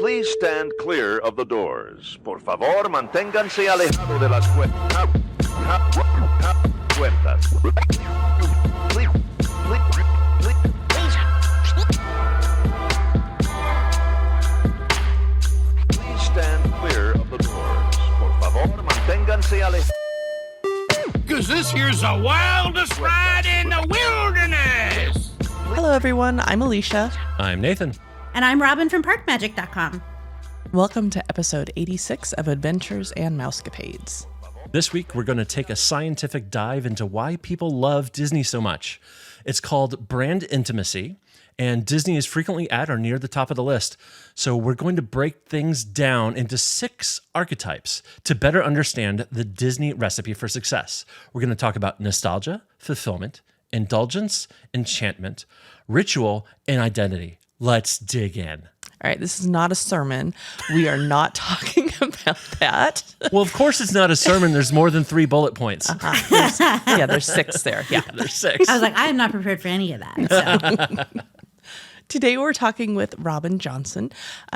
Please stand clear of the doors. Por favor, manténganse alejado de las puertas. Please stand clear of the doors. Por favor, manténganse alejados. Because this here's the wildest ride in the wilderness. Hello, everyone. I'm Alicia. I'm Nathan. And I'm Robin from ParkMagic.com. Welcome to episode 86 of Adventures and Mousecapades. This week, we're going to take a scientific dive into why people love Disney so much. It's called brand intimacy, and Disney is frequently at or near the top of the list. So we're going to break things down into 6 archetypes to better understand the Disney recipe for success. We're going to talk about nostalgia, fulfillment, indulgence, enchantment, ritual, and identity. Let's dig in. All right, this is not a sermon. We are not talking about that. Well, of course it's not a sermon. There's more than 3 bullet points. There's 6 there. Yeah, There's 6. I was like, I am not prepared for any of that. So. Today we're talking with Robin Johnson.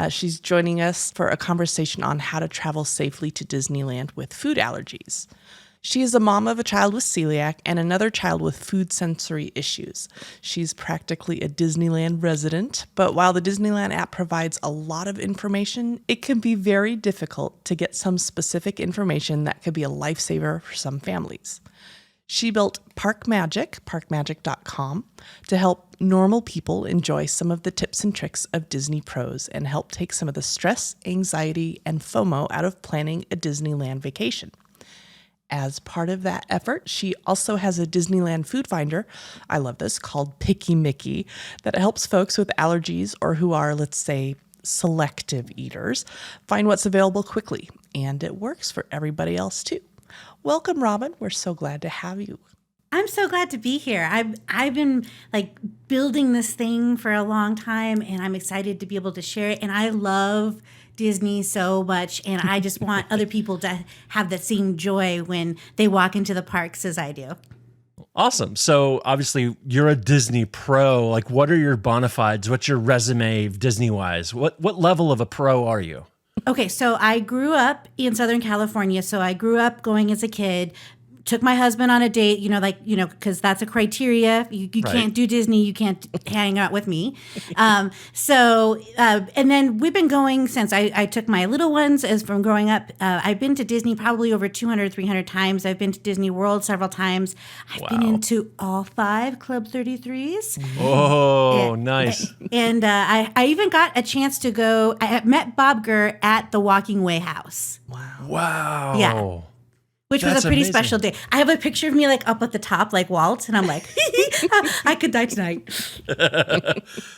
She's joining us for a conversation on how to travel safely to Disneyland with food allergies. She is a mom of a child with celiac and another child with food sensory issues. She's practically a Disneyland resident, but while the Disneyland app provides a lot of information, it can be very difficult to get some specific information that could be a lifesaver for some families. She built ParkMagic.com, to help normal people enjoy some of the tips and tricks of Disney pros and help take some of the stress, anxiety, and FOMO out of planning a Disneyland vacation. As part of that effort, she also has a Disneyland food finder, I love this, called Picky Mickey, that helps folks with allergies or who are, let's say, selective eaters find what's available quickly. And it works for everybody else too. Welcome, Robin. We're so glad to have you. I'm so glad to be here. I've been building this thing for a long time, and I'm excited to be able to share it. And I love Disney so much, and I just want other people to have that same joy when they walk into the parks as I do. Awesome. So obviously you're a Disney pro. What are your bona fides? What's your resume Disney-wise? What level of a pro are you? Okay, so I grew up in Southern California. So I grew up going as a kid, took my husband on a date, because that's a criteria. You right. Can't do Disney. You can't hang out with me. And then we've been going since I took my little ones as from growing up. I've been to Disney probably over 200, 300 times. I've been to Disney World several times. I've been into all 5 Club 33s. Oh, nice. And I even got a chance to go. I met Bob Gurr at the Walking Way House. Wow. Yeah. Which was a pretty special day. I have a picture of me up at the top, Walt, and I'm like, I could die tonight.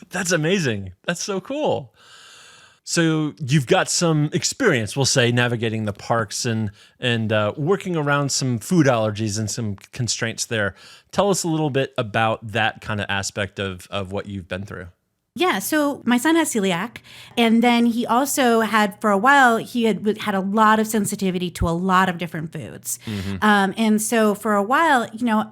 That's amazing. That's so cool. So you've got some experience, we'll say, navigating the parks and working around some food allergies and some constraints there. Tell us a little bit about that kind of aspect of what you've been through. Yeah, so my son has celiac, and then he also had, for a while, he had a lot of sensitivity to a lot of different foods. Mm-hmm. And so for a while,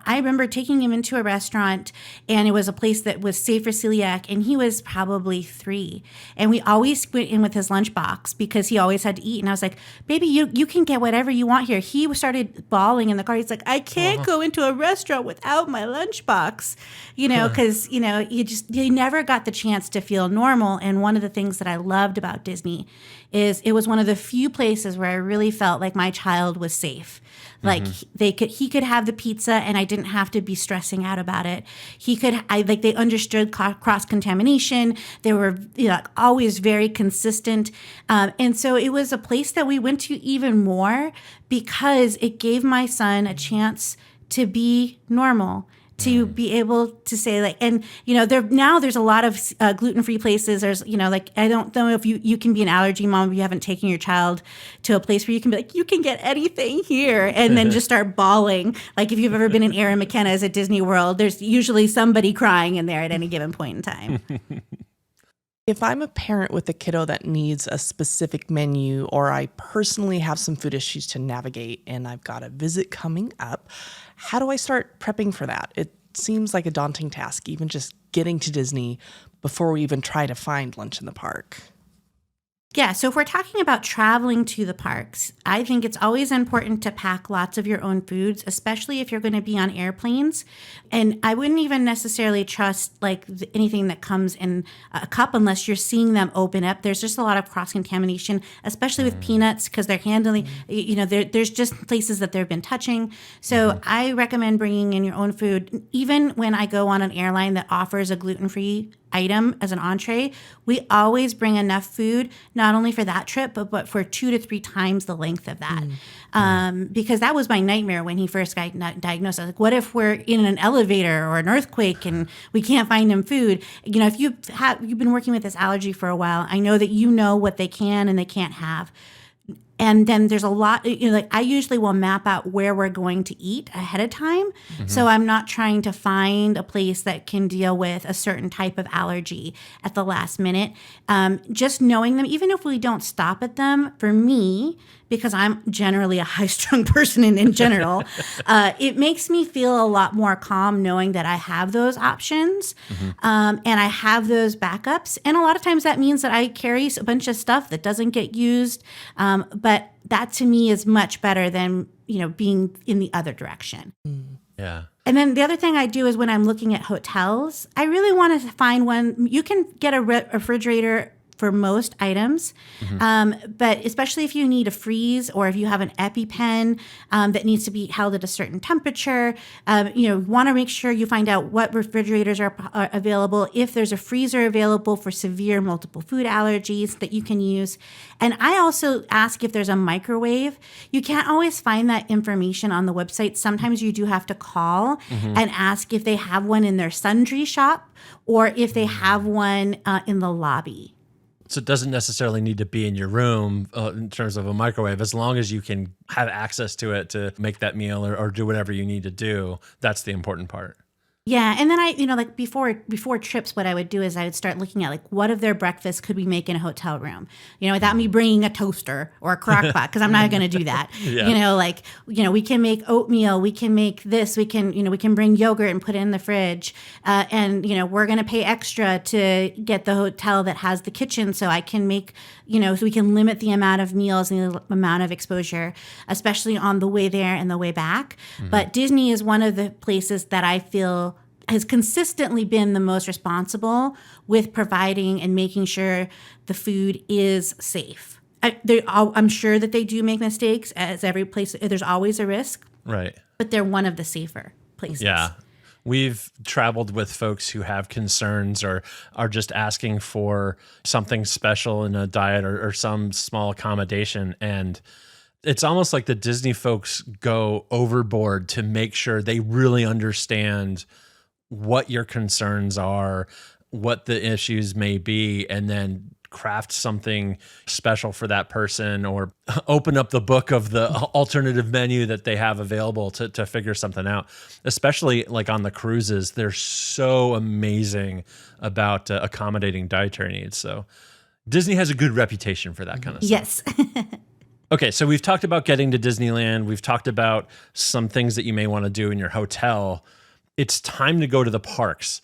I remember taking him into a restaurant, and it was a place that was safe for celiac, and he was probably 3. And we always went in with his lunchbox because he always had to eat. And I was like, baby, you can get whatever you want here. He started bawling in the car. He's like, I can't go into a restaurant without my lunchbox, because, he never got the chance to feel normal. And one of the things that I loved about Disney is it was one of the few places where I really felt like my child was safe. He could have the pizza and I didn't have to be stressing out about it. They understood cross-contamination. They were always very consistent. And so it was a place that we went to even more because it gave my son a chance to be normal, to be able to say there's a lot of gluten-free places. There's, I don't know if you can be an allergy mom if you haven't taken your child to a place where you can be you can get anything here and then just start bawling. If you've ever been in Erin McKenna's at Disney World, there's usually somebody crying in there at any given point in time. If I'm a parent with a kiddo that needs a specific menu, or I personally have some food issues to navigate and I've got a visit coming up, how do I start prepping for that? It seems like a daunting task, even just getting to Disney before we even try to find lunch in the park. Yeah, so if we're talking about traveling to the parks, I think it's always important to pack lots of your own foods, especially if you're going to be on airplanes. And I wouldn't even necessarily trust like anything that comes in a cup unless you're seeing them open up. There's just a lot of cross-contamination, especially with peanuts, because they're handling, there's just places that they've been touching. So I recommend bringing in your own food. Even when I go on an airline that offers a gluten-free item as an entree, we always bring enough food, not only for that trip, but for 2 to 3 times the length of that. Because that was my nightmare when he first got diagnosed. I was like, what if we're in an elevator or an earthquake and we can't find him food? If you've been working with this allergy for a while, I know that you know what they can and they can't have. And then there's a lot, like I usually will map out where we're going to eat ahead of time. So I'm not trying to find a place that can deal with a certain type of allergy at the last minute. Just knowing them, even if we don't stop at them, for me, because I'm generally a high-strung person in general, it makes me feel a lot more calm knowing that I have those options and I have those backups. And a lot of times that means that I carry a bunch of stuff that doesn't get used. But that to me is much better than, being in the other direction. Yeah. And then the other thing I do is when I'm looking at hotels, I really want to find one. You can get a refrigerator for most items, but especially if you need a freeze or if you have an EpiPen that needs to be held at a certain temperature, want to make sure you find out what refrigerators are available, if there's a freezer available for severe multiple food allergies that you can use. And I also ask if there's a microwave. You can't always find that information on the website. Sometimes you do have to call and ask if they have one in their sundry shop or if they have one in the lobby. So it doesn't necessarily need to be in your room in terms of a microwave. As long as you can have access to it to make that meal or do whatever you need to do, that's the important part. Yeah. And then I, before trips, what I would do is I would start looking at what of their breakfast could we make in a hotel room, without me bringing a toaster or a crock pot, because I'm not going to do that. We can make oatmeal, we can make this, we can bring yogurt and put it in the fridge. And we're going to pay extra to get the hotel that has the kitchen so I can make, so we can limit the amount of meals and the amount of exposure, especially on the way there and the way back. But Disney is one of the places that I feel has consistently been the most responsible with providing and making sure the food is safe. I'm sure that they do make mistakes, as every place. There's always a risk. Right. But they're one of the safer places. Yeah. We've traveled with folks who have concerns or are just asking for something special in a diet or some small accommodation. And it's almost like the Disney folks go overboard to make sure they really understand what your concerns are, what the issues may be, and then craft something special for that person or open up the book of the alternative menu that they have available to figure something out. Especially like on the cruises, they're so amazing about accommodating dietary needs. So Disney has a good reputation for that kind of stuff. Yes. Okay, so we've talked about getting to Disneyland. We've talked about some things that you may want to do in your hotel. It's time to go to the parks.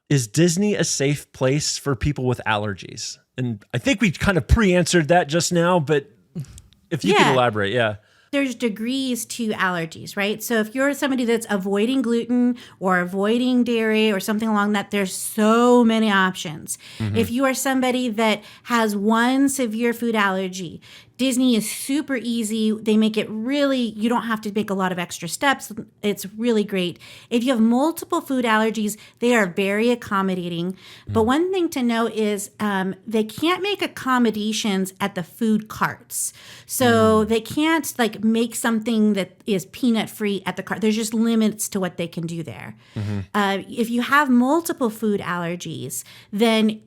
Is Disney a safe place for people with allergies? And I think we kind of pre-answered that just now, but if you could elaborate, There's degrees to allergies, right? So if you're somebody that's avoiding gluten or avoiding dairy or something along that, there's so many options. If you are somebody that has one severe food allergy, Disney is super easy. They make it really, you don't have to make a lot of extra steps. It's really great. If you have multiple food allergies, they are very accommodating. But one thing to note is they can't make accommodations at the food carts. So they can't make something that is peanut free at the cart. There's just limits to what they can do there. If you have multiple food allergies, then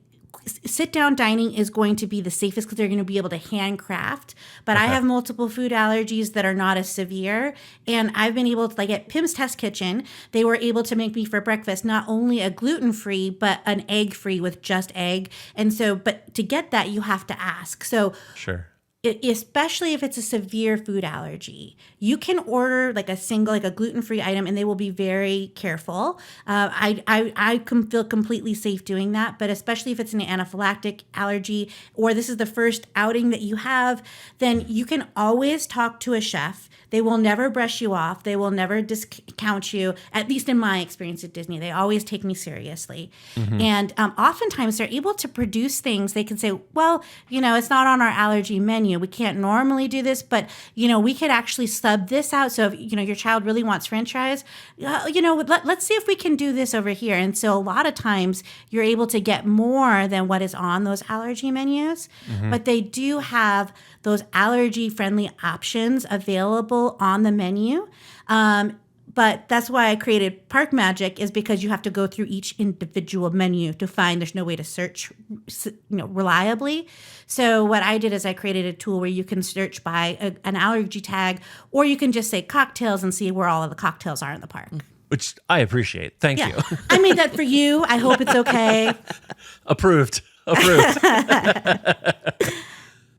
sit-down dining is going to be the safest because they're going to be able to handcraft. But I have multiple food allergies that are not as severe. And I've been able to, at Pim's Test Kitchen, they were able to make me for breakfast not only a gluten-free, but an egg-free with just egg. And so, but to get that, you have to ask. So sure. especially if it's a severe food allergy, you can order like a gluten-free item, and they will be very careful. I can feel completely safe doing that, but especially if it's an anaphylactic allergy, or this is the first outing that you have, then you can always talk to a chef. They will never brush you off. They will never discount you, at least in my experience at Disney. They always take me seriously. And oftentimes they're able to produce things. They can say, well, it's not on our allergy menu. We can't normally do this, but, we could actually sub this out. So if, your child really wants French fries, let's see if we can do this over here. And so a lot of times you're able to get more than what is on those allergy menus, but they do have those allergy-friendly options available on the menu. But that's why I created Park Magic, is because you have to go through each individual menu to find. There's no way to search, reliably. So what I did is I created a tool where you can search by an allergy tag, or you can just say cocktails and see where all of the cocktails are in the park. Which I appreciate. Thank you. I made that for you. I hope it's okay. Approved.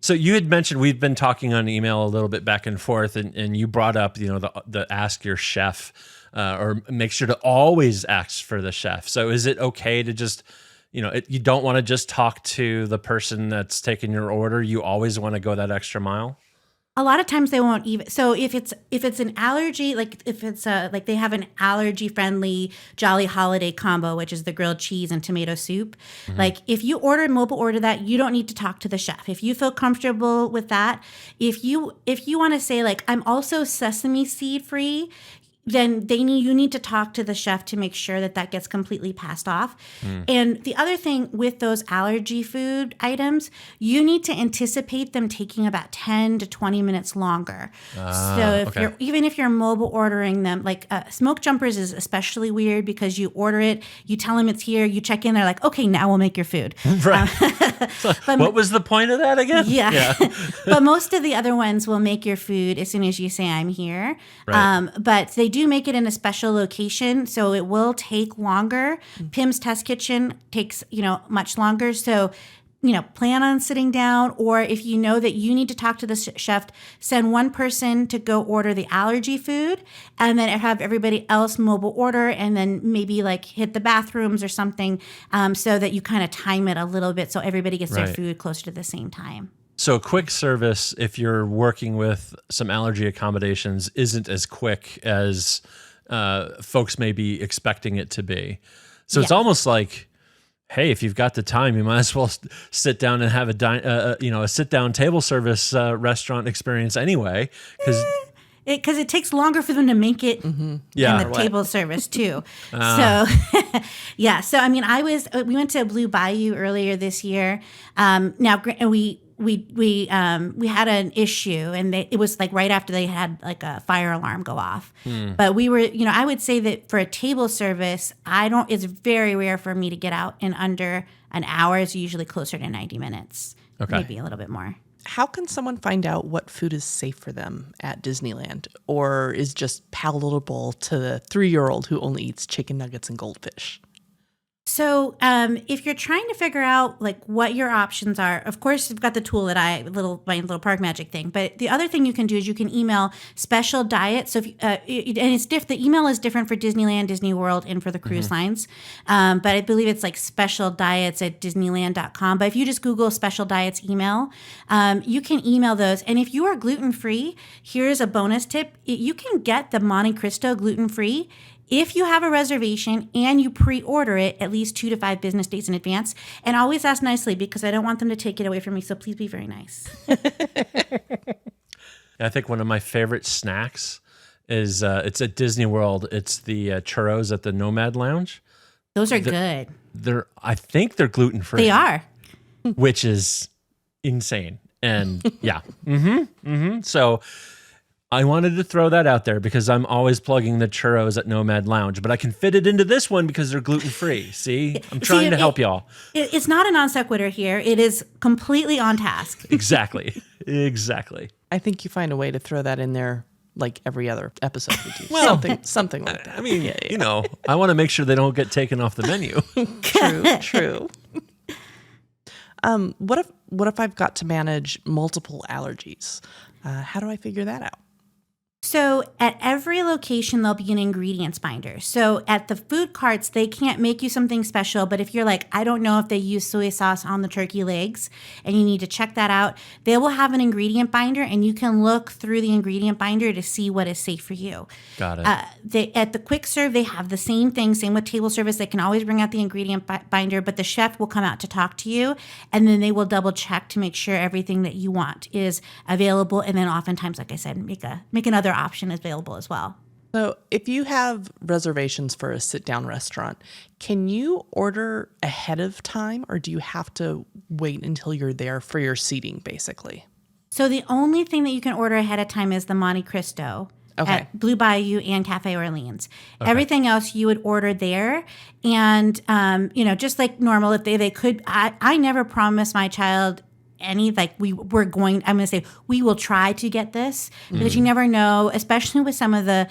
So you had mentioned, we've been talking on email a little bit back and forth, and you brought up, the ask your chef, or make sure to always ask for the chef. So is it okay to just, you don't want to just talk to the person that's taking your order? You always want to go that extra mile? A lot of times they won't even. So if it's an allergy, like if it's like they have an allergy friendly Jolly Holiday combo, which is the grilled cheese and tomato soup. Like if you mobile order that, you don't need to talk to the chef. If you feel comfortable with that, if you want to say like, I'm also sesame seed free, then you need to talk to the chef to make sure that gets completely passed off. And the other thing with those allergy food items, you need to anticipate them taking about 10 to 20 minutes longer. So even if you're mobile ordering them, like smoke jumpers is especially weird, because you order it, you tell them it's here, you check in, they're like, okay, now we'll make your food. Right. But what was the point of that again? Yeah. But most of the other ones will make your food as soon as you say I'm here. Right. But they do make it in a special location, so it will take longer. Pim's Test Kitchen takes, much longer. So, plan on sitting down, or if you know that you need to talk to the chef, send one person to go order the allergy food, and then have everybody else mobile order, and then maybe like hit the bathrooms or something, so that you kind of time it a little bit so everybody gets their food closer to the same time. So quick service, if you're working with some allergy accommodations, isn't as quick as folks may be expecting it to be. So it's almost like, hey, if you've got the time, you might as well sit down and have a sit-down table service restaurant experience anyway, because it takes longer for them to make it than the table service too. So, So I mean, we went to Blue Bayou earlier this year. Now we had an issue, and it was like right after they had like a fire alarm go off. But we were, I would say that for a table service, it's very rare for me to get out in under an hour. It's usually closer to 90 minutes, maybe a little bit more. How can someone find out what food is safe for them at Disneyland, or is just palatable to the 3-year-old who only eats chicken nuggets and goldfish? So if you're trying to figure out like what your options are, of course, you've got the tool that my little Park Magic thing. But the other thing you can do is you can email special diet. So and it's the email is different for Disneyland, Disney World, and for the cruise lines. But I believe it's like special diets at Disneyland.com. But if you just Google special diets email, you can email those. And if you are gluten free, here's a bonus tip: you can get the Monte Cristo gluten free if you have a reservation and you pre-order it at least 2 to 5 business days in advance. And always ask nicely, because I don't want them to take it away from me. So please be very nice. I think one of my favorite snacks is it's at Disney World. It's the churros at the Nomad Lounge. Those are good. I think they're gluten-free. They are. Which is insane. And yeah. So I wanted to throw that out there because I'm always plugging the churros at Nomad Lounge, but I can fit it into this one because they're gluten-free. See? I'm trying to help y'all. It's not a non sequitur here. It is completely on task. Exactly. I think you find a way to throw that in there like every other episode we do. Well, something like that. I mean, I want to make sure they don't get taken off the menu. True. What if I've got to manage multiple allergies? How do I figure that out? So at every location, there'll be an ingredients binder. So at the food carts, they can't make you something special. But if you're like, I don't know if they use soy sauce on the turkey legs and you need to check that out, they will have an ingredient binder and you can look through the ingredient binder to see what is safe for you. Got it. At the quick serve, they have the same thing, same with table service. They can always bring out the ingredient binder, but the chef will come out to talk to you and then they will double check to make sure everything that you want is available. And then oftentimes, like I said, make another option available as well. So if you have reservations for a sit-down restaurant, can you order ahead of time or do you have to wait until you're there for your seating, basically? So the only thing that you can order ahead of time is the Monte Cristo at Blue Bayou and Cafe Orleans. Okay. Everything else you would order there. And, just like normal, if they could, I never promise my child I'm going to say we will try to get this because you never know, especially with some of the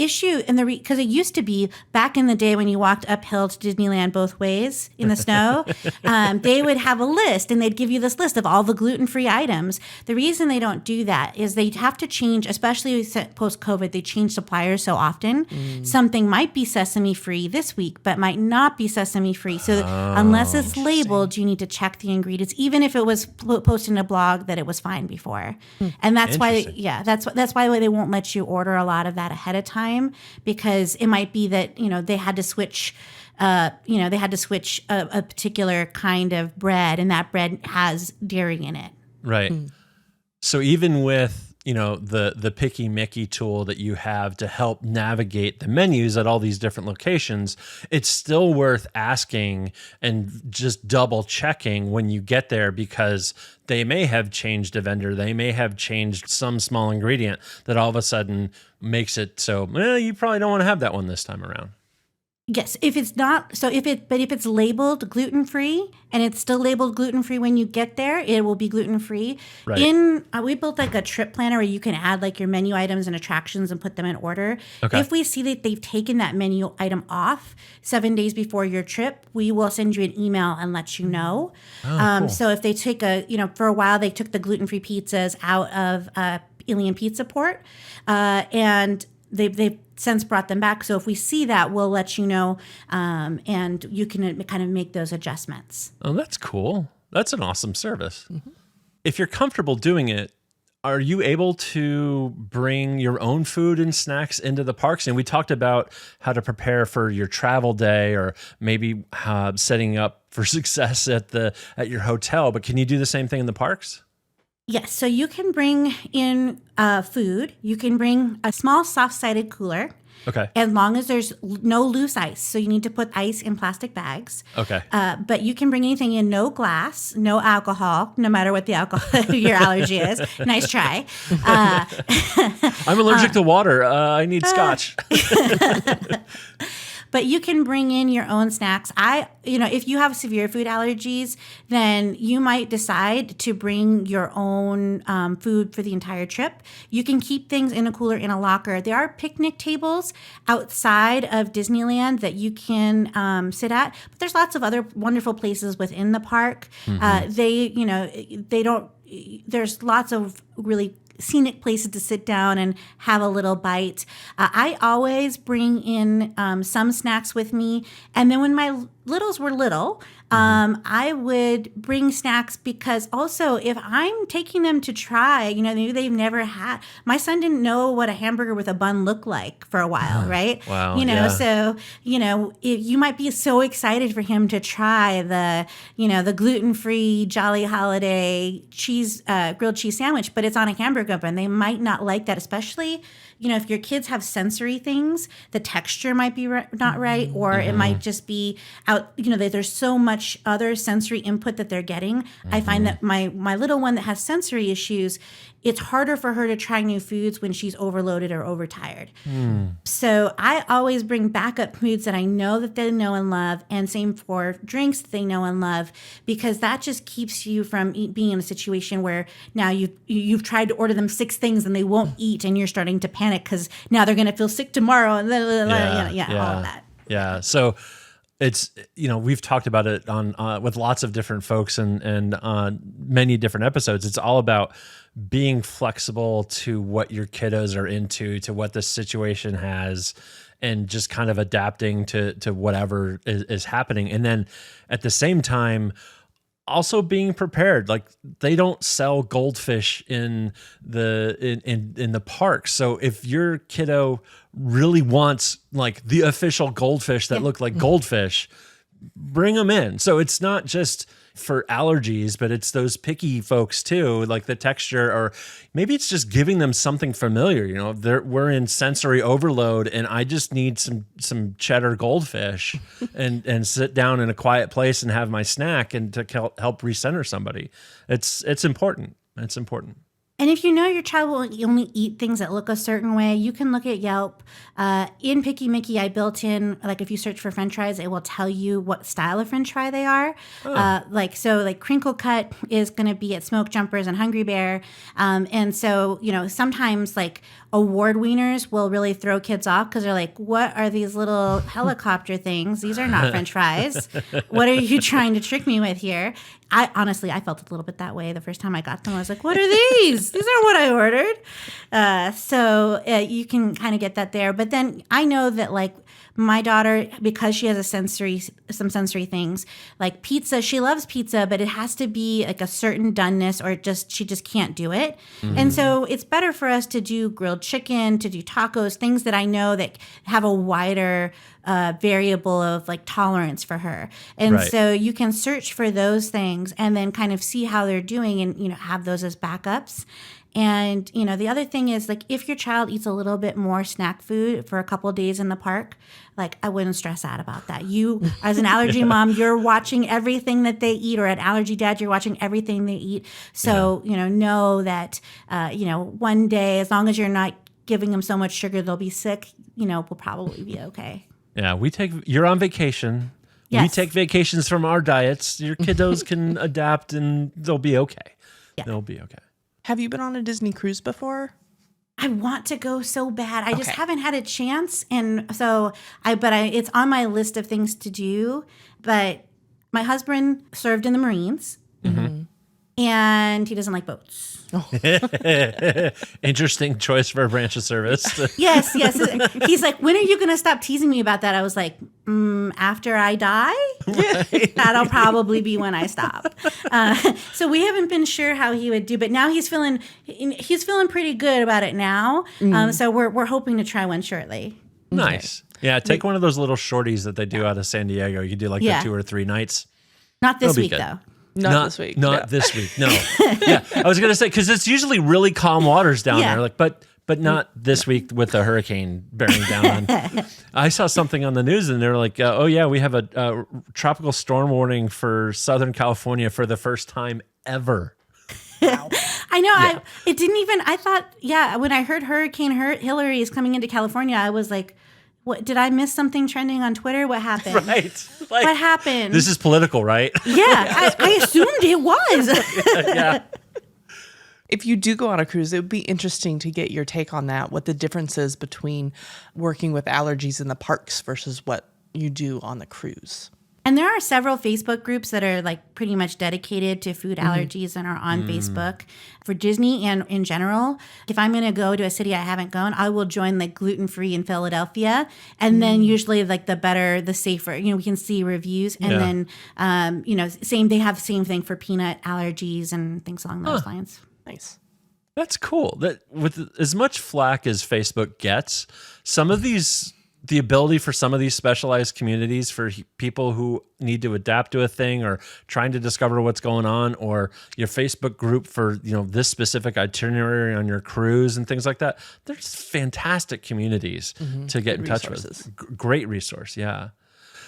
issue and because it used to be back in the day when you walked uphill to Disneyland both ways in the snow, they would have a list and they'd give you this list of all the gluten-free items. The reason they don't do that is they have to change, especially post-COVID, they change suppliers so often. Something might be sesame-free this week, but might not be sesame-free. So unless it's labeled, you need to check the ingredients, even if it was posted in a blog that it was fine before. And that's why, that's why they won't let you order a lot of that ahead of time, because it might be that, they had to switch, a particular kind of bread and that bread has dairy in it. Right. So even with, the Picky Mickey tool that you have to help navigate the menus at all these different locations, it's still worth asking and just double checking when you get there, because they may have changed a vendor. They may have changed some small ingredient that all of a sudden makes it so, you probably don't want to have that one this time around. Yes, if it's not, but if it's labeled gluten-free and it's still labeled gluten-free when you get there, it will be gluten-free. Right. We built like a trip planner where you can add like your menu items and attractions and put them in order. Okay. If we see that they've taken that menu item off 7 days before your trip, we will send you an email and let you know. Cool. So if they take for a while, they took the gluten-free pizzas out of Alien Pizza Port, and they've since brought them back. So if we see that, we'll let you know, and you can kind of make those adjustments. Oh, that's cool. That's an awesome service. Mm-hmm. If you're comfortable doing it, are you able to bring your own food and snacks into the parks? And we talked about how to prepare for your travel day or maybe setting up for success at your hotel, but can you do the same thing in the parks? Yes, so you can bring in food. You can bring a small soft-sided cooler. Okay. As long as there's no loose ice. So you need to put ice in plastic bags. Okay. But you can bring anything in, no glass, no alcohol, no matter what the alcohol your allergy is. Nice try. I'm allergic to water. I need scotch. But you can bring in your own snacks. If you have severe food allergies, then you might decide to bring your own food for the entire trip. You can keep things in a cooler in a locker. There are picnic tables outside of Disneyland that you can sit at, but there's lots of other wonderful places within the park. Mm-hmm. There's lots of really scenic places to sit down and have a little bite. I always bring in some snacks with me. And then when my littles were little, I would bring snacks because also if I'm taking them to try, maybe they've never had, my son didn't know what a hamburger with a bun looked like for a while, right? Wow. So, you might be so excited for him to try the gluten-free Jolly Holiday grilled cheese sandwich, but it's on a hamburger bun. They might not like that, especially, if your kids have sensory things, the texture might be not right, or it might just be out, there's so much other sensory input that they're getting. I find that my little one that has sensory issues, it's harder for her to try new foods when she's overloaded or overtired. So I always bring backup foods that I know that they know and love, and same for drinks that they know and love, because that just keeps you from being in a situation where now you've tried to order them 6 things and they won't eat, and you're starting to panic because now they're going to feel sick tomorrow, and all of that. Yeah. So it's, we've talked about it on with lots of different folks and many different episodes. It's all about being flexible to what your kiddos are into, to what the situation has, and just kind of adapting to whatever is happening. And then at the same time, also being prepared. Like, they don't sell goldfish in the park. So if your kiddo really wants like the official goldfish that look like goldfish, bring them in. So it's not just for allergies, but it's those picky folks too, like the texture, or maybe it's just giving them something familiar. We're in sensory overload, and I just need some cheddar goldfish and sit down in a quiet place and have my snack, and to help recenter somebody. It's important. It's important. And if you know your child will only eat things that look a certain way, you can look at Yelp. In Picky Mickey, I built in, like, if you search for French fries, it will tell you what style of French fry they are. Like crinkle cut is going to be at Smoke Jumpers and Hungry Bear. And so, sometimes like award wieners will really throw kids off because they're like, what are these little helicopter things? These are not French fries. What are you trying to trick me with here? I honestly felt a little bit that way the first time I got them. I was like, what are these? These aren't what I ordered. So you can kind of get that there. But then I know that, like, my daughter, because she has some sensory things, like pizza, she loves pizza, but it has to be like a certain doneness, or she just can't do it. Mm-hmm. And so it's better for us to do grilled chicken, to do tacos, things that I know that have a wider variable of like tolerance for her. And so you can search for those things and then kind of see how they're doing, and, have those as backups. And, the other thing is, like, if your child eats a little bit more snack food for a couple of days in the park, like, I wouldn't stress out about that. You, as an allergy mom, you're watching everything that they eat, or at Allergy Dad, you're watching everything they eat. So, know that, one day, as long as you're not giving them so much sugar they'll be sick, we'll probably be okay. Yeah, you're on vacation. Yes. We take vacations from our diets. Your kiddos can adapt, and they'll be okay. Yeah. They'll be okay. Have you been on a Disney cruise before? I want to go so bad. I just haven't had a chance. And so it's on my list of things to do. But my husband served in the Marines, and he doesn't like boats. Interesting choice for a branch of service. Yes. He's like, when are you going to stop teasing me about that? I was like, after I die? That'll probably be when I stop. So we haven't been sure how he would do, but now he's feeling pretty good about it now. So we're hoping to try one shortly. Nice. Yeah, take one of those little shorties that they do out of San Diego. You do like the 2 or 3 nights. Not this week, though. Not this week. Not this week. No. Yeah, I was gonna say, because it's usually really calm waters down there. Like, but not this week with the hurricane bearing down on. I saw something on the news, and they were like, "Oh yeah, we have a tropical storm warning for Southern California for the first time ever." Wow. I know. Yeah. I thought, when I heard Hurricane Hillary is coming into California, I was like, what, did I miss something trending on Twitter? What happened? Right. Like, what happened? This is political, right? Yeah, I assumed it was. Yeah. If you do go on a cruise, it would be interesting to get your take on that, what the difference is between working with allergies in the parks versus what you do on the cruise. And there are several Facebook groups that are like pretty much dedicated to food allergies and are on Facebook for Disney and in general. If I'm going to go to a city I haven't gone, I will join like gluten-free in Philadelphia. And then usually like the safer, we can see reviews. And then, they have the same thing for peanut allergies and things along those lines. Nice. That's cool. That with as much flack as Facebook gets, the ability for some of these specialized communities for people who need to adapt to a thing or trying to discover what's going on, or your Facebook group for, this specific itinerary on your cruise and things like that. There's fantastic communities to get in touch with. Great resource. Yeah.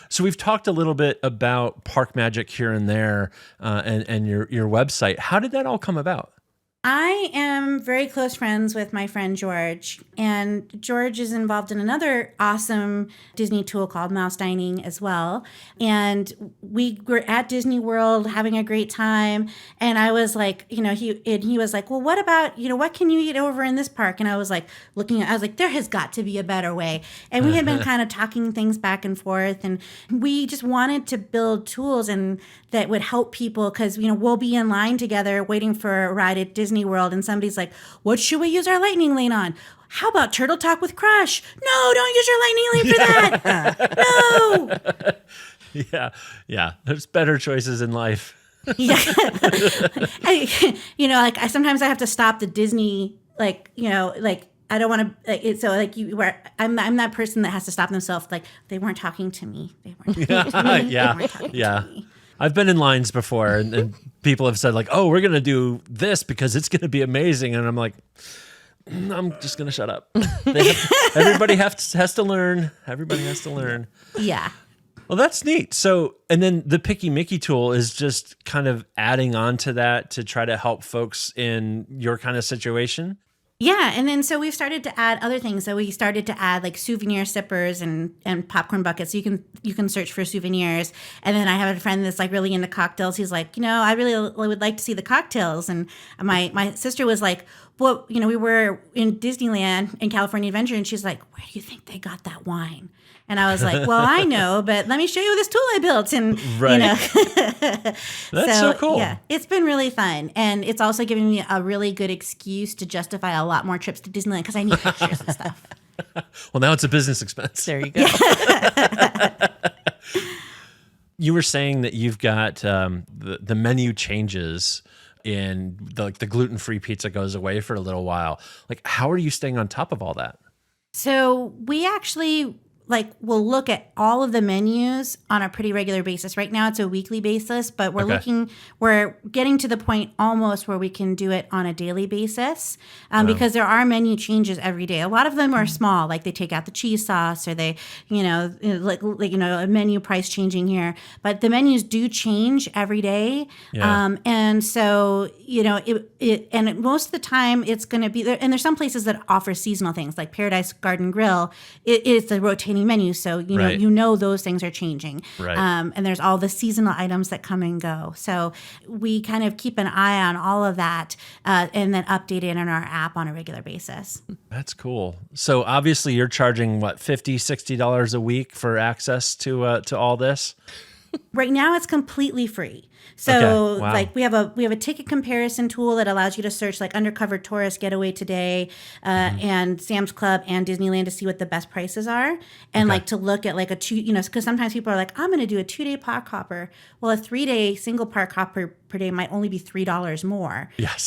So we've talked a little bit about Park Magic here and there, and your website. How did that all come about? I am very close friends with my friend George, and George is involved in another awesome Disney tool called Mouse Dining as well. And we were at Disney World having a great time, and I was like, he was like, well, what about, what can you eat over in this park? And I was like, there has got to be a better way. And we had been kind of talking things back and forth, and we just wanted to build tools and that would help people because, we'll be in line together waiting for a ride at Disney World, and somebody's like, what should we use our lightning lane on? How about Turtle Talk with Crush? No, don't use your lightning lane for that. No. Yeah. There's better choices in life. Yeah. I sometimes I have to stop the Disney, I don't want to. I'm that person that has to stop themselves. Like, they weren't talking to me. They weren't talking to me. Yeah. They weren't talking to me. I've been in lines before, and people have said like, "Oh, we're gonna do this because it's gonna be amazing," and I'm like, "I'm just gonna shut up." Everybody has to learn. Everybody has to learn. Yeah. Well, that's neat. So, and then the Picky Mickey tool is just kind of adding on to that to try to help folks in your kind of situation. Yeah, and then so we've started to add other things. So we started to add like souvenir sippers and popcorn buckets. So you can search for souvenirs. And then I have a friend that's like really into cocktails. He's like, I really would like to see the cocktails. And my sister was like, well, we were in Disneyland in California Adventure, and she's like, where do you think they got that wine? And I was like, well, I know, but let me show you this tool I built. And, Right. That's so cool. Yeah, it's been really fun. And it's also given me a really good excuse to justify a lot more trips to Disneyland because I need pictures and stuff. Well, now it's a business expense. There you go. You were saying that you've got the menu changes and the gluten-free pizza goes away for a little while. Like, how are you staying on top of all that? So we actually we'll look at all of the menus on a pretty regular basis. Right now it's a weekly basis, but we're getting to the point almost where we can do it on a daily basis because there are menu changes every day. A lot of them are small, like they take out the cheese sauce or they, a menu price changing here, but the menus do change every day. Yeah. And so, and most of the time it's going to be there. And there's some places that offer seasonal things like Paradise Garden Grill. It's the rotating menu, so Right. those things are changing, Right. And there's all the seasonal items that come and go. So we kind of keep an eye on all of that, and then update it in our app on a regular basis. That's cool. So obviously you're charging what, $50, $60 a week for access to all this? Right now it's completely free. So Okay. Wow. we have a ticket comparison tool that allows you to search like Undercover Tourist Getaway Today and Sam's Club and Disneyland to see what the best prices are and to look at like a because sometimes people are like, I'm going to do a 2-day park hopper. Well, a 3-day single park hopper per day might only be $3 more. Yes.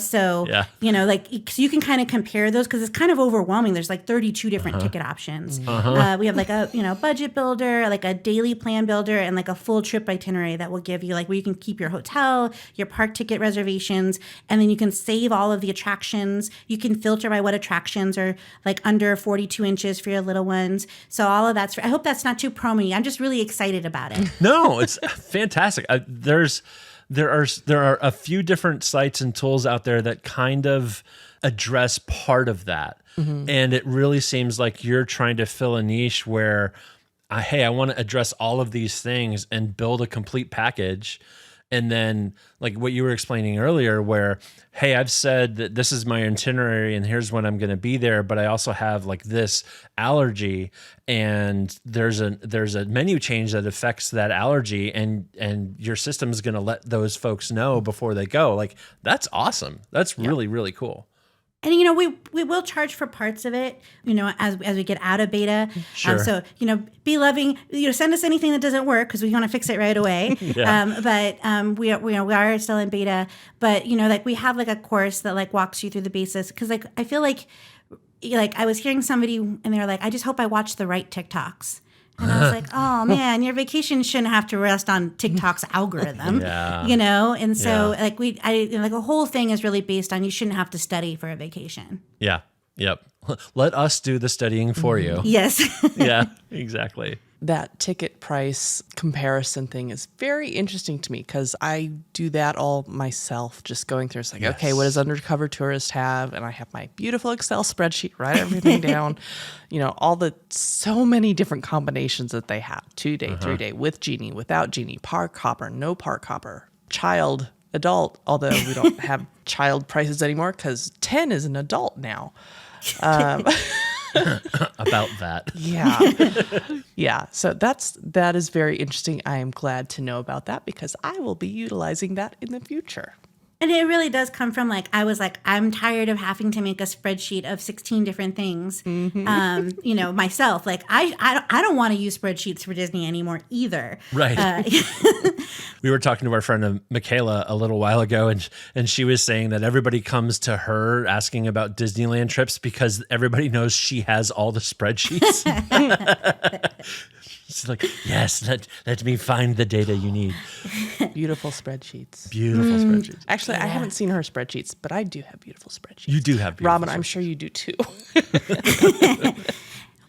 So Yeah. so you can kind of compare those because it's kind of overwhelming. There's like 32 different ticket options. We have like a budget builder, like a daily plan builder, and like a full trip itinerary that will give you like where you can keep your hotel, your park ticket reservations, and then you can save all of the attractions. You can filter by what attractions are like under 42 inches for your little ones. So all of that's I hope that's not too promo-y. I'm just really excited about it. No, it's fantastic. There are a few different sites and tools out there that kind of address part of that. Mm-hmm. And it really seems like you're trying to fill a niche where, hey, I want to address all of these things and build a complete package. And then like what you were explaining earlier where, hey, I've said that this is my itinerary and here's when I'm going to be there, but I also have like this allergy and there's a menu change that affects that allergy and your system is going to let those folks know before they go. Like, that's awesome. That's really, really cool. And, we will charge for parts of it, as we get out of beta. Sure. So, be loving, send us anything that doesn't work because we want to fix it right away. Yeah. We are still in beta. But, we have like a course that like walks you through the basics. Because like, I feel like I was hearing somebody and they were like, I just hope I watch the right TikToks. And I was like, oh man, your vacation shouldn't have to rest on TikTok's algorithm, And so the whole thing is really based on you shouldn't have to study for a vacation. Yeah. Yep. Let us do the studying for you. Yes. Yeah, exactly. That ticket price comparison thing is very interesting to me because I do that all myself, just going through. It's like, okay, what does Undercover Tourist have? And I have my beautiful Excel spreadsheet, write everything down, so many different combinations that they have. 2-day, 3-day, with Genie, without Genie, park hopper, no park hopper, child, adult, although we don't have child prices anymore because 10 is an adult now. About that. Yeah. So that is very interesting. I am glad to know about that because I will be utilizing that in the future. And it really does come from I'm tired of having to make a spreadsheet of 16 different things. Myself, I don't want to use spreadsheets for Disney anymore either. Right. We were talking to our friend Michaela a little while ago, and she was saying that everybody comes to her asking about Disneyland trips because everybody knows she has all the spreadsheets. She's like, yes, let me find the data you need. Beautiful spreadsheets. Beautiful spreadsheets. Actually, I haven't seen her spreadsheets, but I do have beautiful spreadsheets. You do have beautiful Robin, spreadsheets. I'm sure you do too.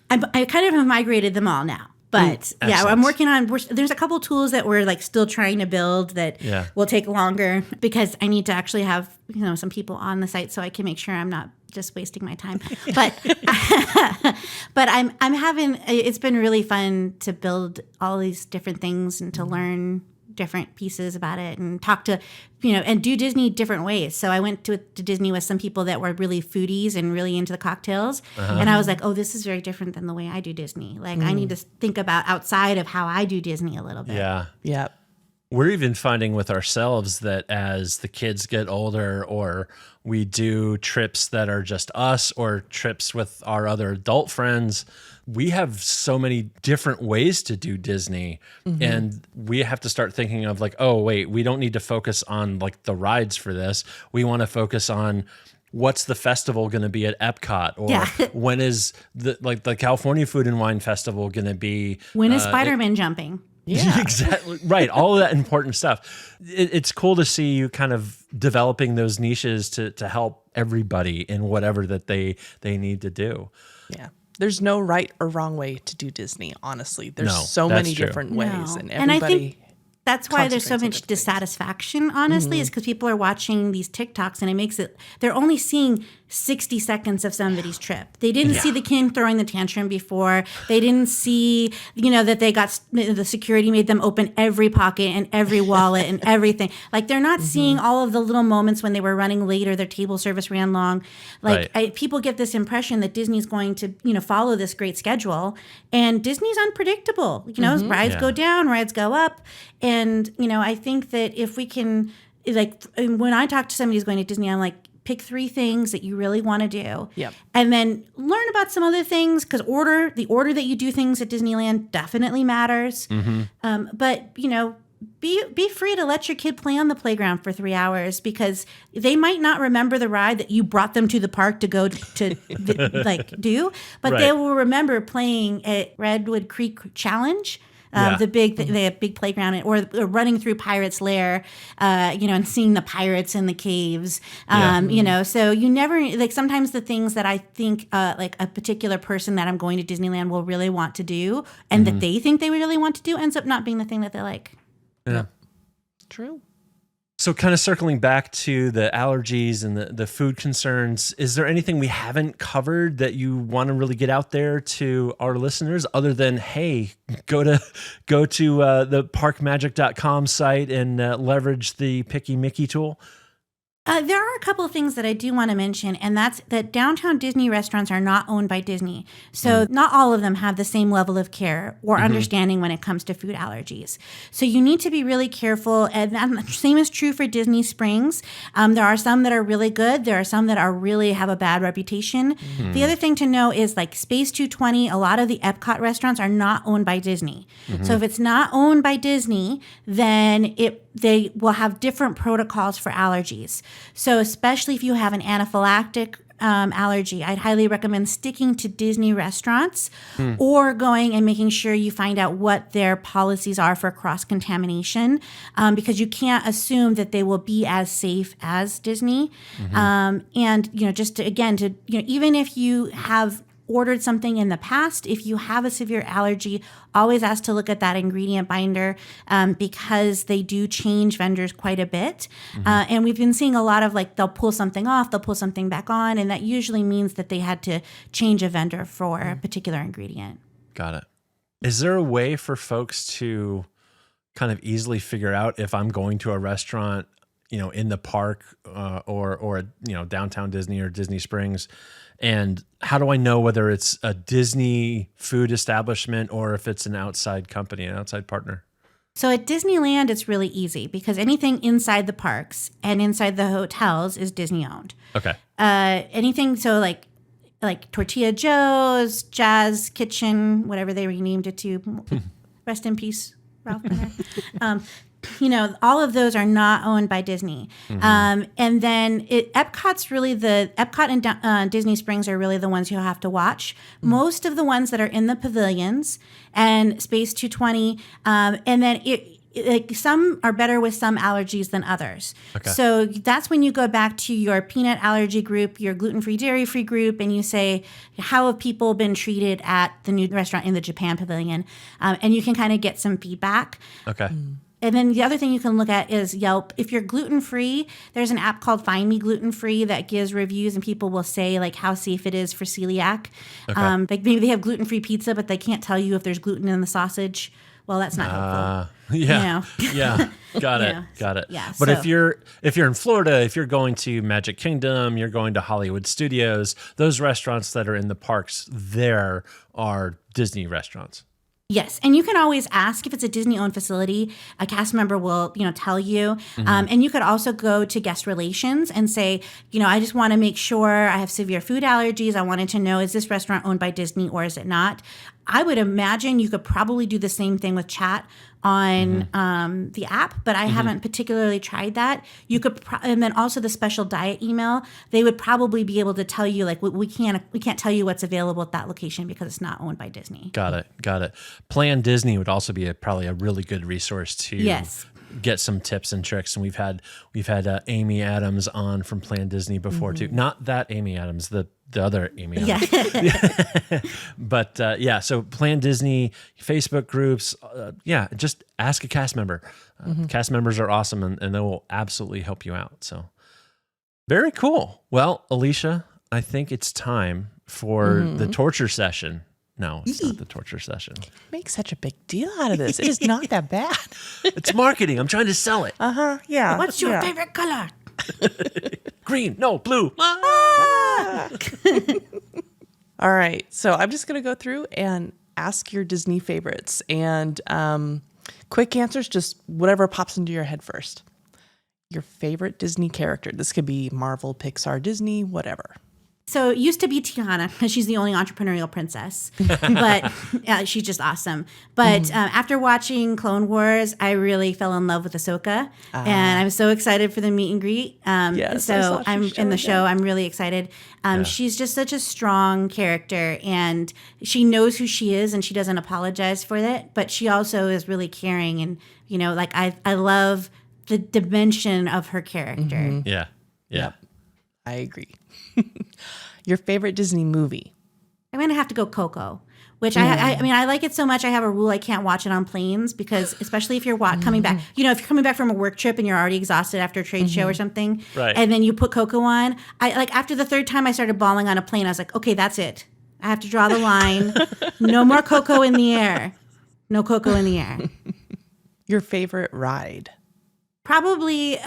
I kind of have migrated them all now. But I'm working on, there's a couple tools that we're still trying to build that will take longer because I need to actually have, some people on the site so I can make sure I'm not just wasting my time. But but I'm having, it's been really fun to build all these different things and to learn different pieces about it and talk to, and do Disney different ways. So I went to Disney with some people that were really foodies and really into the cocktails. And I was like, oh, this is very different than the way I do Disney. I need to think about outside of how I do Disney a little bit. Yeah. Yeah. We're even finding with ourselves that as the kids get older, or we do trips that are just us or trips with our other adult friends, we have so many different ways to do Disney. And we have to start thinking of oh, wait, we don't need to focus on the rides for this. We want to focus on what's the festival going to be at Epcot, or when is the California Food and Wine Festival going to be? When is Spider-Man jumping? Yeah. Exactly. Right. All of that important stuff. It's cool to see you kind of developing those niches to help everybody in whatever that they need to do. Yeah. There's no right or wrong way to do Disney, honestly. There's No, so that's many true. different ways. And And I everybody think that's why there's so concentrates on much different things. dissatisfaction, honestly, is because people are watching these TikToks and it makes it, they're only seeing 60 seconds of somebody's trip. They didn't see the kid throwing the tantrum before. They didn't see, that they got, the security made them open every pocket and every wallet and everything. They're not seeing all of the little moments when they were running late or their table service ran long. People get this impression that Disney's going to, follow this great schedule, and Disney's unpredictable. Rides go down, rides go up. And, I think that if we can, when I talk to somebody who's going to Disney, I'm like, pick 3 things that you really want to do. Yep. And then learn about some other things, because the order that you do things at Disneyland definitely matters. But, be free to let your kid play on the playground for 3 hours, because they might not remember the ride that you brought them to the park to go to do, but they will remember playing at Redwood Creek Challenge. The big playground, or running through Pirate's Lair, and seeing the pirates in the caves, so you never, sometimes the things that I think, a particular person that I'm going to Disneyland will really want to do, and that they think they really want to do, ends up not being the thing that they like. Yeah. True. So kind of circling back to the allergies and the food concerns, is there anything we haven't covered that you want to really get out there to our listeners, other than, hey, go to the parkmagic.com site and leverage the Picky Mickey tool? There are a couple of things that I do want to mention, and that's that downtown Disney restaurants are not owned by Disney. So not all of them have the same level of care or understanding when it comes to food allergies. So you need to be really careful, and the same is true for Disney Springs. There are some that are really good. There are some that are really have a bad reputation. The other thing to know is Space 220, a lot of the Epcot restaurants are not owned by Disney. So if it's not owned by Disney, then they will have different protocols for allergies. So especially if you have an anaphylactic allergy, I'd highly recommend sticking to Disney restaurants or going and making sure you find out what their policies are for cross-contamination, because you can't assume that they will be as safe as Disney. And, just to, even if you have ordered something in the past, if you have a severe allergy, always ask to look at that ingredient binder because they do change vendors quite a bit. And we've been seeing a lot of like they'll pull something off, they'll pull something back on, and that usually means that they had to change a vendor for a particular ingredient. Got it. Is there a way for folks to kind of easily figure out if I'm going to a restaurant, in the park or downtown Disney or Disney Springs? And how do I know whether it's a Disney food establishment or if it's an outside company, an outside partner? So at Disneyland, it's really easy because anything inside the parks and inside the hotels is Disney owned. Okay. Anything, so like Tortilla Joe's, Jazz Kitchen, whatever they renamed it to. Rest in peace, Ralph Benner. All of those are not owned by Disney. And then Epcot and Disney Springs are really the ones you'll have to watch. Most of the ones that are in the pavilions and Space 220, and then some are better with some allergies than others. Okay. So that's when you go back to your peanut allergy group, your gluten-free, dairy-free group, and you say, how have people been treated at the new restaurant in the Japan pavilion? And you can kind of get some feedback. Okay. And then the other thing you can look at is Yelp. If you're gluten-free, there's an app called Find Me Gluten-Free that gives reviews, and people will say like how safe it is for celiac. Okay. Like maybe they have gluten-free pizza, but they can't tell you if there's gluten in the sausage. Well, that's not helpful. Yeah. Yeah. Got it. Got it. Yeah. But if you're in Florida, if you're going to Magic Kingdom, you're going to Hollywood Studios, those restaurants that are in the parks there are Disney restaurants. Yes, and you can always ask if it's a Disney-owned facility. A cast member will, tell you. And you could also go to guest relations and say, I just want to make sure I have severe food allergies. I wanted to know, is this restaurant owned by Disney or is it not? I would imagine you could probably do the same thing with chat on the app, but I haven't particularly tried that. You could, and then also the special diet email. They would probably be able to tell you like we can't tell you what's available at that location because it's not owned by Disney. Got it. Plan Disney would also be probably a really good resource to get some tips and tricks. And we've had Amy Adams on from Plan Disney before too. Not that Amy Adams, the other Amy Adams. Yeah. But so Plan Disney, Facebook groups, just ask a cast member. Cast members are awesome and they will absolutely help you out. So very cool. Well, Alicia, I think it's time for the torture session. No, it's not the torture session. Make such a big deal out of this. It is not that bad. It's marketing. I'm trying to sell it. Yeah. What's your favorite color? Green. No, blue. All right. So I'm just going to go through and ask your Disney favorites. And quick answers, just whatever pops into your head first. Your favorite Disney character. This could be Marvel, Pixar, Disney, whatever. So it used to be Tiana because she's the only entrepreneurial princess, but she's just awesome. But after watching Clone Wars, I really fell in love with Ahsoka, and I'm so excited for the meet and greet. So I'm in the show. I'm really excited. She's just such a strong character, and she knows who she is, and she doesn't apologize for it. But she also is really caring, and I love the dimension of her character. Yeah. Yep. I agree. Your favorite Disney movie? I'm going to have to go Coco, which I like it so much. I have a rule. I can't watch it on planes because especially if you're coming back, if you're coming back from a work trip and you're already exhausted after a trade show or something, right. And then you put Coco on. After the third time I started bawling on a plane, I was like, okay, that's it. I have to draw the line. No more Coco in the air. No Coco in the air. Your favorite ride? Probably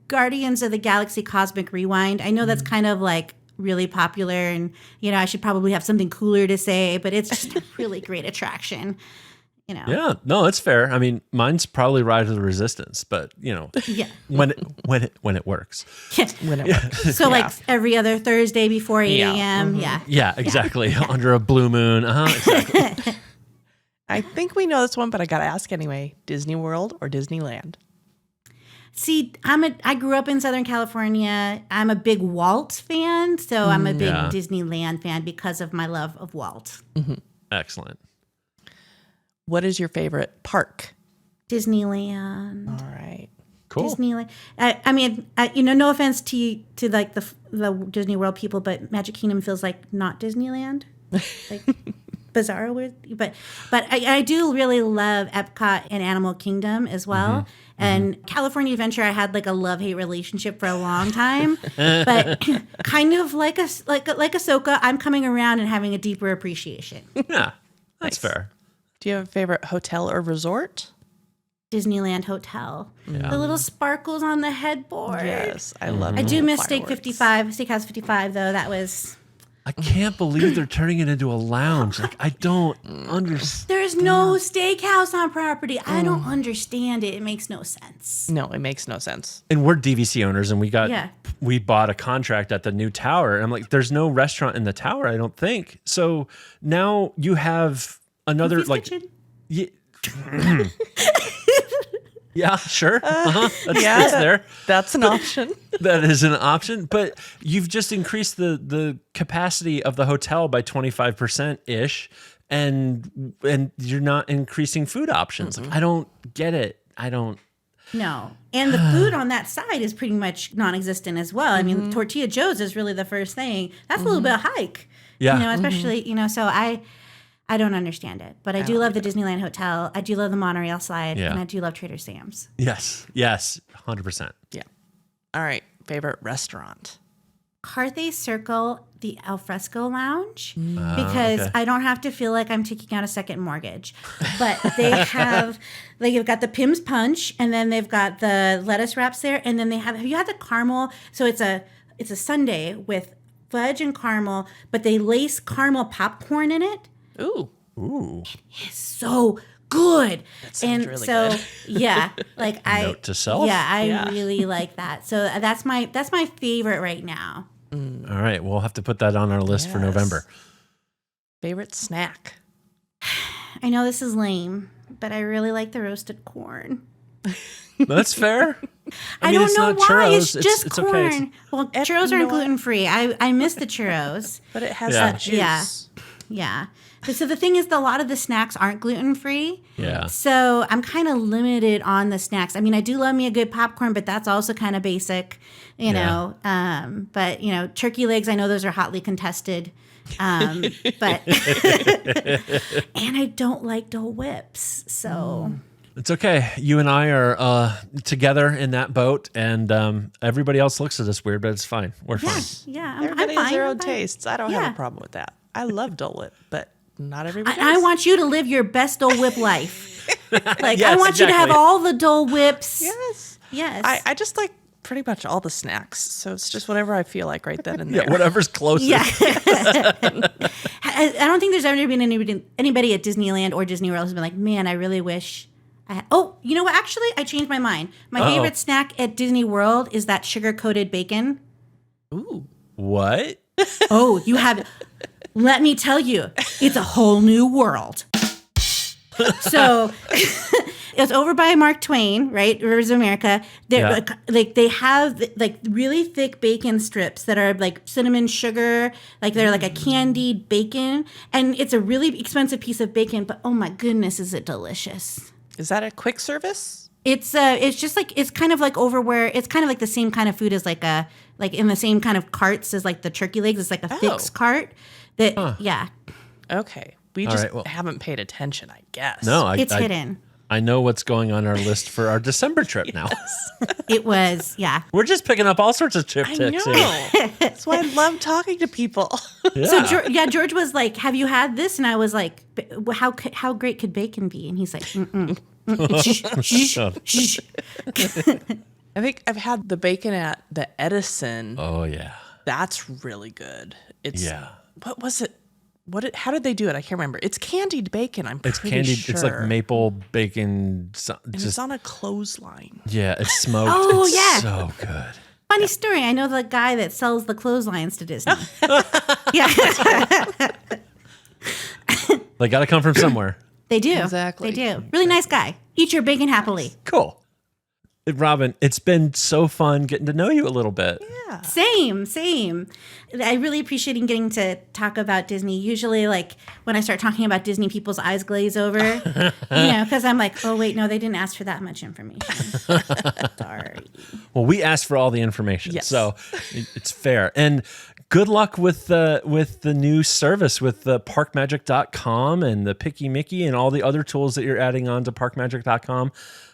Guardians of the Galaxy Cosmic Rewind. I know that's kind of like really popular and, I should probably have something cooler to say, but it's just a really great attraction, Yeah, no, it's fair. I mean, mine's probably Rise of the Resistance, but, when it works. When it works. So like every other Thursday before 8 a.m. Yeah, exactly. Under a blue moon. Exactly. I think we know this one, but I got to ask anyway. Disney World or Disneyland? See, I grew up in Southern California. I'm a big Walt fan, so I'm a big Disneyland fan because of my love of Walt. Excellent. What is your favorite park? Disneyland. All right. Cool. Disneyland. I mean, no offense to like the Disney World people, but Magic Kingdom feels like not Disneyland. Like bizarre, weird. But I do really love Epcot and Animal Kingdom as well. And California Adventure, I had like a love-hate relationship for a long time. But kind of like Ahsoka, I'm coming around and having a deeper appreciation. Yeah, that's fair. Do you have a favorite hotel or resort? Disneyland Hotel. Yeah. The little sparkles on the headboard. Yes, I love I the do miss fireworks. Steakhouse 55, though. That was... I can't believe they're turning it into a lounge. Like, I don't understand. There's no steakhouse on property. I don't understand it. It makes no sense. No, it makes no sense. And we're DVC owners, and Yeah. we bought a contract at the new tower. And I'm like, there's no restaurant in the tower, I don't think. So now you have another Goofy's like, Kitchen. yeah, sure. That's there. That's an option. That is an option, but you've just increased the capacity of the hotel by 25% ish, and you're not increasing food options. Like, I don't get it. I don't. No. And the food on that side is pretty much non-existent as well. I mean, Tortilla Joe's is really the first thing. That's a little bit of hike. Yeah. Especially, so I don't understand it. But I do love the Disneyland Hotel. I do love the monorail slide. Yeah. And I do love Trader Sam's. Yes, 100%. Yeah. All right. Favorite restaurant? Carthay Circle, the Alfresco Lounge, because okay. I don't have to feel like I'm taking out a second mortgage. But they've got the Pim's Punch, and then they've got the lettuce wraps there, and then have you had the caramel? So it's a sundae with fudge and caramel, but they lace caramel popcorn in it. Ooh. It's so good. That sounds really so good. yeah, like Note to self. Yeah, I Yeah. really like that. So that's my favorite right now. All right, we'll have to put that on our list for Yes. November. Favorite snack? I know this is lame, but I really like the roasted corn. That's fair. I mean, don't it's know not why. churros. It's just It's corn. okay. Well, churros you know aren't what? gluten free. I miss the churros. But it has Yeah. that juice. Yeah. Yeah. So the thing is, a lot of the snacks aren't gluten free. Yeah. So I'm kind of limited on the snacks. I mean, I do love me a good popcorn, but that's also kind of basic, know. But turkey legs, I know those are hotly contested. But and I don't like Dole Whips. So It's okay. You and I are together in that boat, and everybody else looks at us weird, but it's fine. We're fine. yeah, Everybody I'm fine. has their I'm own fine. tastes. I don't Yeah. have a problem with that. I love Dole Whip, but not everybody I does. want you to live your best Dole Whip life. Like I Yes, want you to have exactly. all the Dole Whips. Yes. Yes. I just like pretty much all the snacks. So it's just whatever I feel like right then and there. Yeah, whatever's closest. Yeah. I don't think there's ever been anybody at Disneyland or Disney World who's been like, man, I really wish I had. Oh, you know what? Actually, I changed my mind. My favorite snack at Disney World is that sugar-coated bacon. Ooh. What? Oh, you have. Let me tell you, it's a whole new world. So it's over by Mark Twain, right? Rivers of America. They're like they have like really thick bacon strips that are like cinnamon sugar, like they're like a candied bacon, and it's a really expensive piece of bacon. But oh my goodness, is it delicious? Is that a quick service? It's just like it's kind of like over where it's kind of like the same kind of food as like in the same kind of carts as like the turkey legs. It's like a fixed cart. Yeah, Okay. We All just right, well- haven't paid attention, I guess. No, it's hidden. I know what's going on our list for our December trip now. It was, yeah. We're just picking up all sorts of trip I tips here. know. That's why I love talking to people. So George was like, "Have you had this?" And I was like, "How great could bacon be?" And he's like, shh. I think I've had the bacon at the Edison. Oh, yeah. That's really good. It's Yeah. What was it? How did they do it? I can't remember. It's candied bacon. I'm It's pretty candied. sure. It's like maple bacon. And it's on a clothesline. Yeah, it's smoked. Oh, it's yeah. so good. Funny story. I know the guy that sells the clotheslines to Disney. Yeah, They got to come from somewhere. they do. Exactly. They do. Really nice guy. Eat your bacon happily. Cool. Robin, it's been so fun getting to know you a little bit. Yeah. Same. I really appreciate getting to talk about Disney. Usually, like, when I start talking about Disney, people's eyes glaze over, because I'm like, oh, wait, no, they didn't ask for that much information. Darn. Well, we asked for all the information, Yes. so it's fair. And good luck with the new service with the parkmagic.com and the Picky Mickey and all the other tools that you're adding on to parkmagic.com.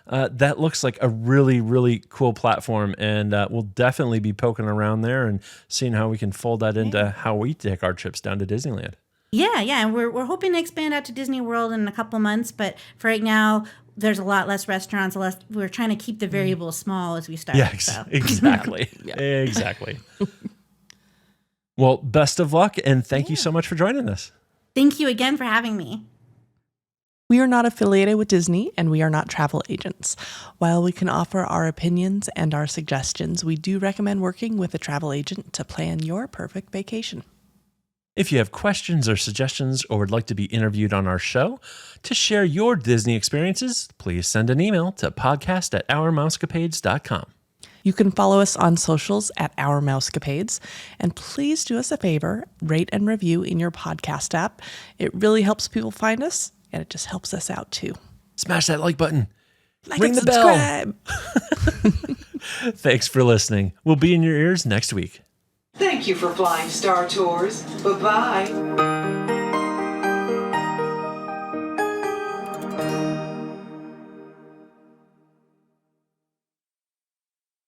That looks like a really, really cool platform, and we'll definitely be poking around there and seeing how we can fold that into how we take our trips down to Disneyland. Yeah, and we're hoping to expand out to Disney World in a couple months, but for right now, there's a lot less restaurants. We're trying to keep the variables small as we start. Yeah, so. exactly. Exactly. Well, best of luck, and thank you so much for joining us. Thank you again for having me. We are not affiliated with Disney, and we are not travel agents. While we can offer our opinions and our suggestions, we do recommend working with a travel agent to plan your perfect vacation. If you have questions or suggestions or would like to be interviewed on our show to share your Disney experiences, please send an email to podcast@ourmousecapades.com. You can follow us on socials at Our Mousecapades, and please do us a favor, rate and review in your podcast app. It really helps people find us, and it just helps us out too. Smash that like button. Ring the bell. Thanks for listening. We'll be in your ears next week. Thank you for flying Star Tours. Bye-bye.